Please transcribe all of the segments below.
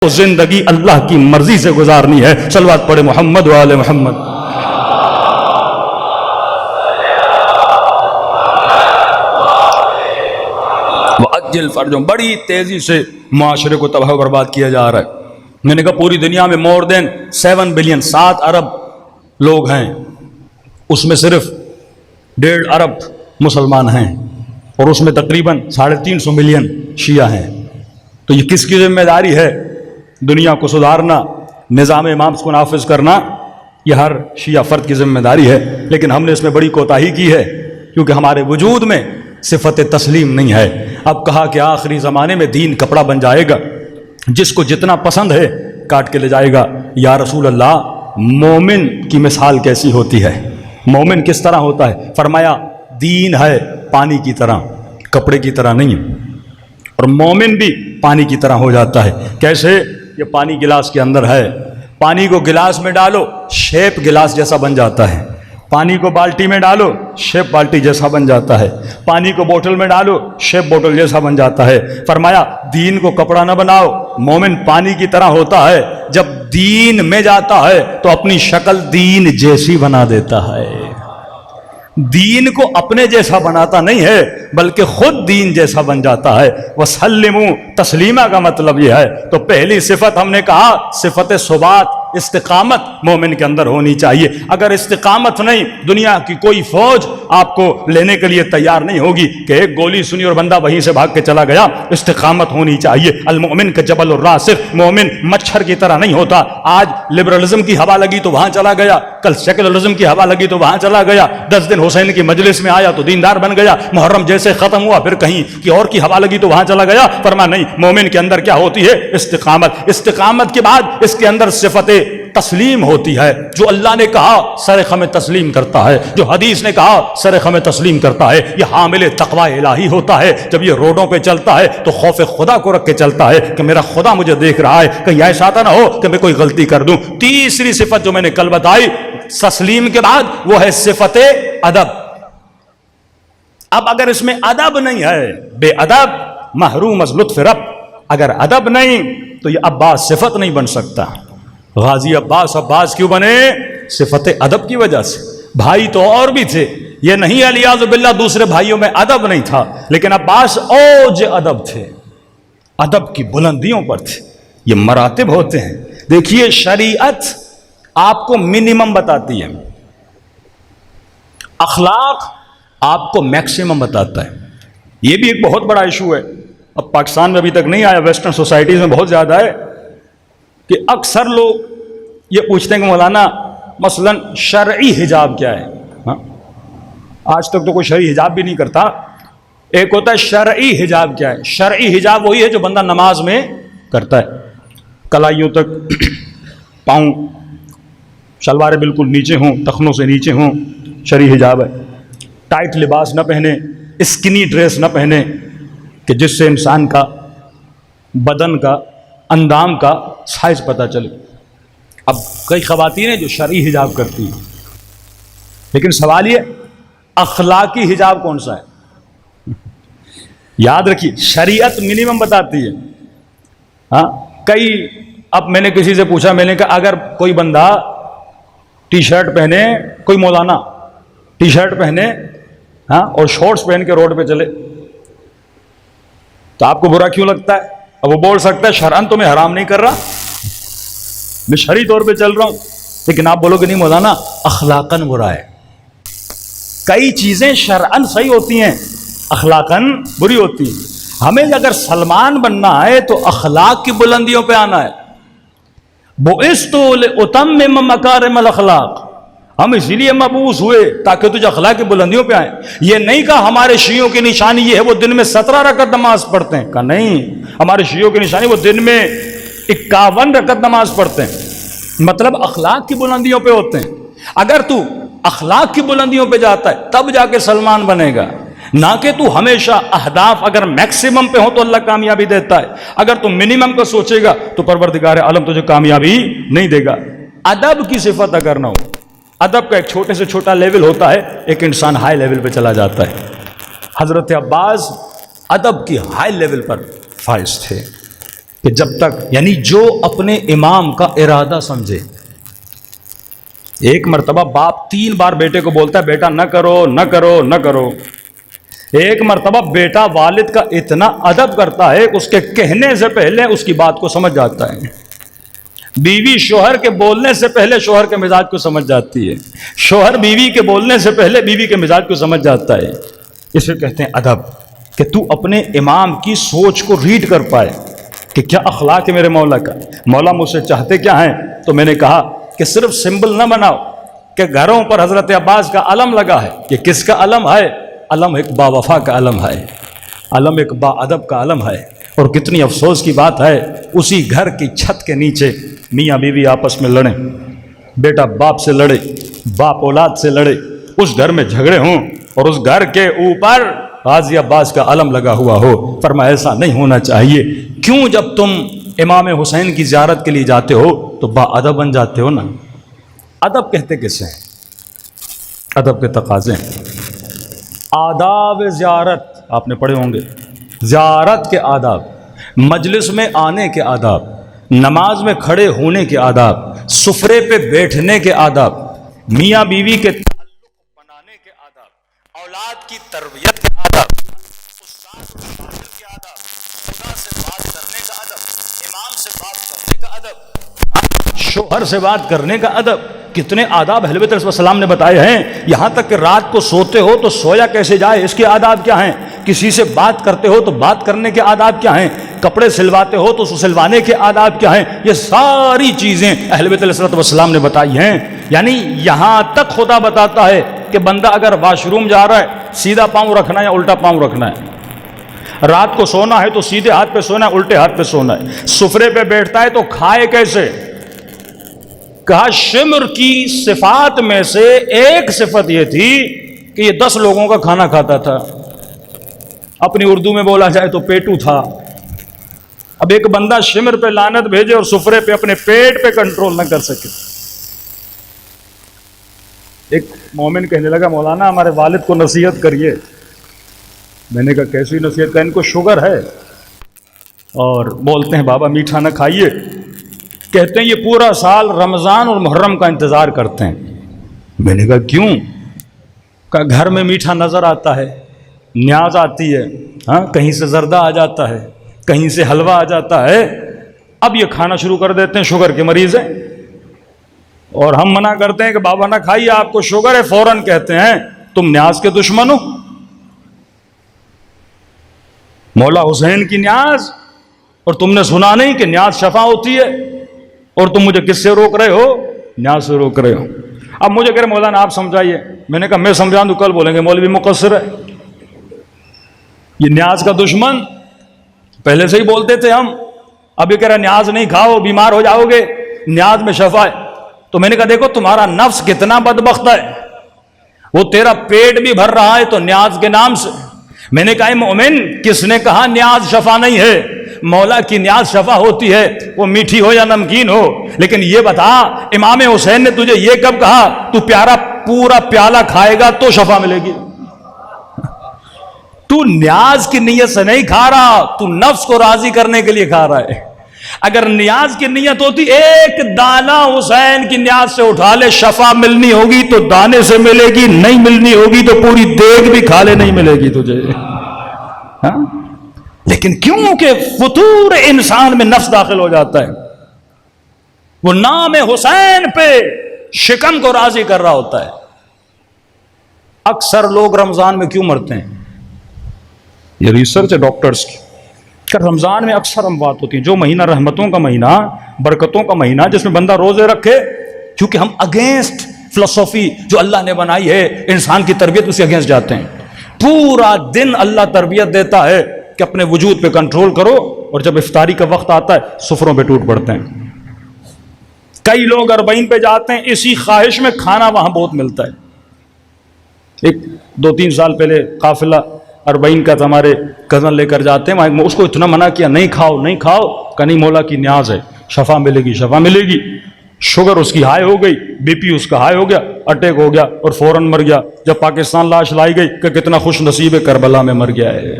تو زندگی اللہ کی مرضی سے گزارنی ہے. صلوات پڑھے محمد و آل محمد. وَأَجِّلْ فَرْجَهُمْ. بڑی تیزی سے معاشرے کو تباہ و برباد کیا جا رہا ہے. میں نے کہا پوری دنیا میں more than 7 بلین 7 ارب لوگ ہیں، اس میں صرف 1.5 ارب مسلمان ہیں اور اس میں تقریباً 350 ملین شیعہ ہیں. تو یہ کس کی ذمہ داری ہے؟ دنیا کو سدھارنا، نظام امام کو نافذ کرنا، یہ ہر شیعہ فرد کی ذمہ داری ہے. لیکن ہم نے اس میں بڑی کوتاہی کی ہے کیونکہ ہمارے وجود میں صفت تسلیم نہیں ہے. اب کہا کہ آخری زمانے میں دین کپڑا بن جائے گا، جس کو جتنا پسند ہے کاٹ کے لے جائے گا. یا رسول اللہ، مومن کی مثال کیسی ہوتی ہے؟ مومن کس طرح ہوتا ہے؟ فرمایا دین ہے پانی کی طرح، کپڑے کی طرح نہیں. اور مومن بھی پانی کی طرح ہو جاتا ہے. کیسے؟ یہ پانی گلاس کے اندر ہے، پانی کو گلاس میں ڈالو شیپ گلاس جیسا بن جاتا ہے، پانی کو بالٹی میں ڈالو شیپ بالٹی جیسا بن جاتا ہے، پانی کو بوتل میں ڈالو شیپ بوتل جیسا بن جاتا ہے. فرمایا دین کو کپڑا نہ بناؤ. مومن پانی کی طرح ہوتا ہے، جب دین میں جاتا ہے تو اپنی شکل دین جیسی بنا دیتا ہے. دین کو اپنے جیسا بناتا نہیں ہے بلکہ خود دین جیسا بن جاتا ہے. وَسَلِّمُوا تسلیمہ کا مطلب یہ ہے. تو پہلی صفت ہم نے کہا صفت ثبات، استقامت مومن کے اندر ہونی چاہیے. اگر استقامت نہیں، دنیا کی کوئی فوج آپ کو لینے کے لیے تیار نہیں ہوگی کہ ایک گولی سنی اور بندہ وہیں سے بھاگ کے چلا گیا. استقامت ہونی چاہیے. المؤمن کا جبل الراسخ، مومن مچھر کی طرح نہیں ہوتا. آج لبرلزم کی ہوا لگی تو وہاں چلا گیا، کل سیکولرزم کی ہوا لگی تو وہاں چلا گیا، 10 دن حسین کی مجلس میں آیا تو دیندار بن گیا، محرم جیسے ختم ہوا پھر کہیں کی اور کی ہوا لگی تو وہاں چلا گیا. فرما نہیں، مومن کے اندر کیا ہوتی ہے؟ استقامت. استقامت کے بعد اس کے اندر صفت تسلیم ہوتی ہے. جو اللہ نے کہا سر خم تسلیم کرتا ہے، جو حدیث نے کہا سر خم تسلیم کرتا ہے. یہ حامل تقوی الہی ہوتا ہے. جب یہ روڈوں پہ چلتا ہے تو خوف خدا کو رکھ کے چلتا ہے کہ میرا خدا مجھے دیکھ رہا ہے، کہیں ایسا نہ ہو کہ میں کوئی غلطی کر دوں. تیسری صفت جو میں نے کل بتائی تسلیم کے بعد، وہ ہے صفت ادب. اب اگر اس میں ادب نہیں ہے، بے ادب محروم از لطف رب. اگر ادب نہیں تو یہ عباس صفت نہیں بن سکتا. غازی عباس کیوں بنے؟ صفت ادب کی وجہ سے. بھائی تو اور بھی تھے، یہ نہیں الیاذ باللہ دوسرے بھائیوں میں ادب نہیں تھا، لیکن عباس اوج ادب تھے، ادب کی بلندیوں پر تھے. یہ مراتب ہوتے ہیں. دیکھیے شریعت آپ کو منیمم بتاتی ہے، اخلاق آپ کو میکسیمم بتاتا ہے. یہ بھی ایک بہت بڑا ایشو ہے. اب پاکستان میں ابھی تک نہیں آیا، ویسٹرن سوسائٹیز میں بہت زیادہ ہے کہ اکثر لوگ یہ پوچھتے ہیں کہ مولانا مثلا شرعی حجاب کیا ہے؟ ہاں، آج تک تو کوئی شرعی حجاب بھی نہیں کرتا. ایک ہوتا ہے شرعی حجاب. کیا ہے شرعی حجاب؟ وہی ہے جو بندہ نماز میں کرتا ہے، کلائیوں تک پاؤں، شلواریں بالکل نیچے ہوں، ٹخنوں سے نیچے ہوں، شرعی حجاب ہے. ٹائٹ لباس نہ پہنے، اسکنی ڈریس نہ پہنے کہ جس سے انسان کا بدن کا اندام کا سائز پتہ چلے. اب کئی خواتین ہیں جو شرعی حجاب کرتی ہیں، لیکن سوال یہ اخلاقی حجاب کون سا ہے؟ یاد رکھیے شریعت منیمم بتاتی ہے. ہاں اب میں نے کسی سے پوچھا، میں نے کہا اگر کوئی بندہ ٹی شرٹ پہنے، کوئی مولانا ٹی شرٹ پہنے ہاں اور شورٹس پہن کے روڈ پہ چلے تو آپ کو برا کیوں لگتا ہے؟ اب وہ بول سکتا ہے شرعاً تو میں حرام نہیں کر رہا، میں شرعی طور پہ چل رہا ہوں. لیکن آپ بولو کہ نہیں مولانا اخلاقاً برا ہے. کئی چیزیں شرعاً صحیح ہوتی ہیں، اخلاقاً بری ہوتی ہیں. ہمیں اگر سلمان بننا ہے تو اخلاق کی بلندیوں پہ آنا ہے. بُعِثْتُ لِأُتَمِّمَ مَكَارِمَ الْأَخْلَاقِ. ہم اسی لیے مبعوث ہوئے تاکہ تجھے اخلاق کی بلندیوں پہ آئیں. یہ نہیں کہا ہمارے شیعوں کی نشانی یہ ہے وہ دن میں 17 رکعت نماز پڑھتے ہیں. کہا نہیں، ہمارے شیعوں کی نشانی وہ دن میں 51 رکعت نماز پڑھتے ہیں. مطلب اخلاق کی بلندیوں پہ ہوتے ہیں. اگر تو اخلاق کی بلندیوں پہ جاتا ہے تب جا کے سلمان بنے گا، نہ کہ تو ہمیشہ اہداف اگر میکسیمم پہ ہو تو اللہ کامیابی دیتا ہے، اگر تو منیمم کو سوچے گا تو پروردگار عالم تجھے کامیابی نہیں دے گا. ادب کی صفت اگر نہ ہو، ادب کا ایک چھوٹے سے چھوٹا لیول ہوتا ہے، ایک انسان ہائی لیول پہ چلا جاتا ہے. حضرت عباس ادب کی ہائی لیول پر فائز تھے. کہ جب تک یعنی جو اپنے امام کا ارادہ سمجھے. ایک مرتبہ باپ 3 بار بیٹے کو بولتا ہے بیٹا نہ کرو نہ کرو نہ کرو. ایک مرتبہ بیٹا والد کا اتنا ادب کرتا ہے اس کے کہنے سے پہلے اس کی بات کو سمجھ جاتا ہے. بیوی شوہر کے بولنے سے پہلے شوہر کے مزاج کو سمجھ جاتی ہے. شوہر بیوی کے بولنے سے پہلے بیوی کے مزاج کو سمجھ جاتا ہے. اسے کہتے ہیں ادب، کہ تو اپنے امام کی سوچ کو ریڈ کر پائے کہ کیا اخلاق ہے میرے مولا کا. مولا مجھ سے چاہتے کیا ہیں؟ تو میں نے کہا کہ صرف سمبل نہ بناؤ کہ گھروں پر حضرت عباس کا علم لگا ہے. یہ کس کا علم ہے؟ علم ایک با وفا کا علم ہے، علم ایک با ادب کا علم ہے. اور کتنی افسوس کی بات ہے اسی گھر کی چھت کے نیچے میاں بیوی آپس میں لڑیں، بیٹا باپ سے لڑے، باپ اولاد سے لڑے، اس گھر میں جھگڑے ہوں اور اس گھر کے اوپر غازی عباس کا علم لگا ہوا ہو. فرمایا ایسا نہیں ہونا چاہیے. کیوں جب تم امام حسین کی زیارت کے لیے جاتے ہو تو با ادب بن جاتے ہو نا. ادب کہتے کسے ہیں؟ ادب کے تقاضے ہیں. آداب زیارت آپ نے پڑھے ہوں گے، زیارت کے آداب، مجلس میں آنے کے آداب، نماز میں کھڑے ہونے کے آداب، سفرے پہ بیٹھنے کے آداب، میاں بیوی کے تعلق بنانے کے آداب، اولاد کی تربیت کے آداب، استاد اور شاگرد کے آداب، خدا سے بات کرنے کا ادب، امام سے بات کرنے کا ادب، شوہر سے بات کرنے کا ادب. کتنے آداب اہل بیت علیہ السلام نے بتائے ہیں. یہاں تک کہ رات کو سوتے ہو تو سویا کیسے جائے اس کے آداب کیا ہیں، کسی سے بات کرتے ہو تو بات کرنے کے آداب کیا ہیں، کپڑے سلواتے ہو تو سلوانے کے آداب کیا ہیں. یہ ساری چیزیں اہل بیت علیہ السلام نے بتائی ہیں. یعنی یہاں تک خدا بتاتا ہے کہ بندہ اگر واش روم جا رہا ہے سیدھا پاؤں رکھنا ہے یا الٹا پاؤں رکھنا ہے، رات کو سونا ہے تو سیدھے ہاتھ پہ سونا ہے الٹے ہاتھ پہ سونا ہے، سفرے پہ بیٹھتا ہے تو کھائے کیسے. کہا شمر کی صفات میں سے ایک صفت یہ تھی کہ یہ 10 لوگوں کا کھانا کھاتا تھا. اپنی اردو میں بولا جائے تو پیٹو تھا. اب ایک بندہ شمر پہ لعنت بھیجے اور سفرے پہ اپنے پیٹ پہ کنٹرول نہ کر سکے. ایک مومن کہنے لگا مولانا ہمارے والد کو نصیحت کریے. میں نے کہا کیسی نصیحت؟ کا ان کو شوگر ہے اور بولتے ہیں بابا میٹھا نہ کھائیے. کہتے ہیں یہ پورا سال رمضان اور محرم کا انتظار کرتے ہیں. میں نے کہا کیوں؟ کہ گھر میں میٹھا نظر آتا ہے، نیاز آتی ہے، ہاں کہیں سے زردہ آ جاتا ہے، کہیں سے حلوہ آ جاتا ہے. اب یہ کھانا شروع کر دیتے ہیں، شوگر کے مریض ہیں اور ہم منع کرتے ہیں کہ بابا نہ کھائیے آپ کو شوگر ہے. فوراً کہتے ہیں تم نیاز کے دشمن ہو. مولا حسین کی نیاز، اور تم نے سنا نہیں کہ نیاز شفا ہوتی ہے، اور تم مجھے کس سے روک رہے ہو؟ نیاز سے روک رہے ہو. اب مجھے کہہ رہے مولانا آپ سمجھائیے. میں نے کہا میں سمجھا دوں، کل بولیں گے مولوی مقصر ہے. یہ نیاز کا دشمن پہلے سے ہی بولتے تھے ہم. اب یہ کہہ رہا نیاز نہیں کھاؤ بیمار ہو جاؤ گے، نیاز میں شفا ہے. تو میں نے کہا دیکھو تمہارا نفس کتنا بدبخت ہے، وہ تیرا پیٹ بھی بھر رہا ہے تو نیاز کے نام سے. میں نے کہا مومن کس نے کہا نیاز شفا نہیں ہے؟ مولا کی نیاز شفا ہوتی ہے، وہ میٹھی ہو یا نمکین ہو. لیکن یہ بتا امام حسین نے تجھے یہ کب کہا تو پیارا پورا پیالہ کھائے گا تو شفا ملے گی؟ تو نیاز کی نیت سے نہیں کھا رہا، تو نفس کو راضی کرنے کے لیے کھا رہا ہے. اگر نیاز کی نیت ہوتی ایک دانہ حسین کی نیاز سے اٹھا لے شفا ملنی ہوگی تو دانے سے ملے گی، نہیں ملنی ہوگی تو پوری دیگ بھی کھا لے نہیں ملے گی تجھے. ہاں لیکن کیوں کہ فطور انسان میں نفس داخل ہو جاتا ہے، وہ نام حسین پہ شکم کو راضی کر رہا ہوتا ہے. اکثر لوگ رمضان میں کیوں مرتے ہیں؟ یہ ریسرچ ہے ڈاکٹرز کی کہ رمضان میں اکثر اموات ہوتی ہیں. جو مہینہ رحمتوں کا مہینہ، برکتوں کا مہینہ، جس میں بندہ روزے رکھے، کیونکہ ہم اگینسٹ فلسفی جو اللہ نے بنائی ہے انسان کی تربیت اس کے اگینسٹ جاتے ہیں. پورا دن اللہ تربیت دیتا ہے کہ اپنے وجود پہ کنٹرول کرو، اور جب افطاری کا وقت آتا ہے سفروں پہ ٹوٹ پڑتے ہیں. کئی لوگ 40 پہ جاتے ہیں اسی خواہش میں، کھانا وہاں بہت ملتا ہے. ایک 2-3 سال پہلے قافلہ 40 کا ہمارے کزن لے کر جاتے ہیں وہاں، اس کو اتنا منع کیا نہیں کھاؤ نہیں کھاؤ، کہ نہیں مولا کی نیاز ہے، شفا ملے گی شفا ملے گی. شوگر اس کی ہائی ہو گئی، بی پی اس کا ہائی ہو گیا، اٹیک ہو گیا اور فوراً مر گیا. جب پاکستان لاش لائی گئی کہ کتنا خوش نصیب ہے کربلا میں مر گیا ہے.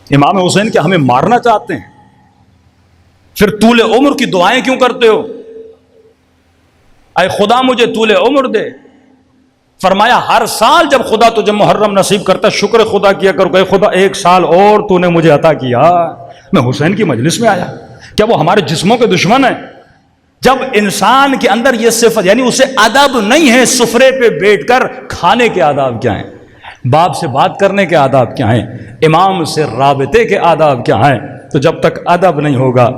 امام حسین کیا ہمیں مارنا چاہتے ہیں؟ پھر طول عمر کی دعائیں کیوں کرتے ہو؟ اے خدا مجھے طول عمر دے. فرمایا ہر سال جب خدا تجھے محرم نصیب کرتا شکر خدا کیا کرو کہ خدا ایک سال اور تو نے مجھے عطا کیا. میں حسین کی مجلس میں آیا. کیا وہ ہمارے جسموں کے دشمن ہیں؟ جب انسان کے اندر یہ صفت، یعنی اسے ادب نہیں ہے، سفرے پہ بیٹھ کر کھانے کے آداب کیا ہیں، باپ سے بات کرنے کے آداب کیا ہیں، امام سے رابطے کے آداب کیا ہیں، تو جب تک ادب نہیں ہوگا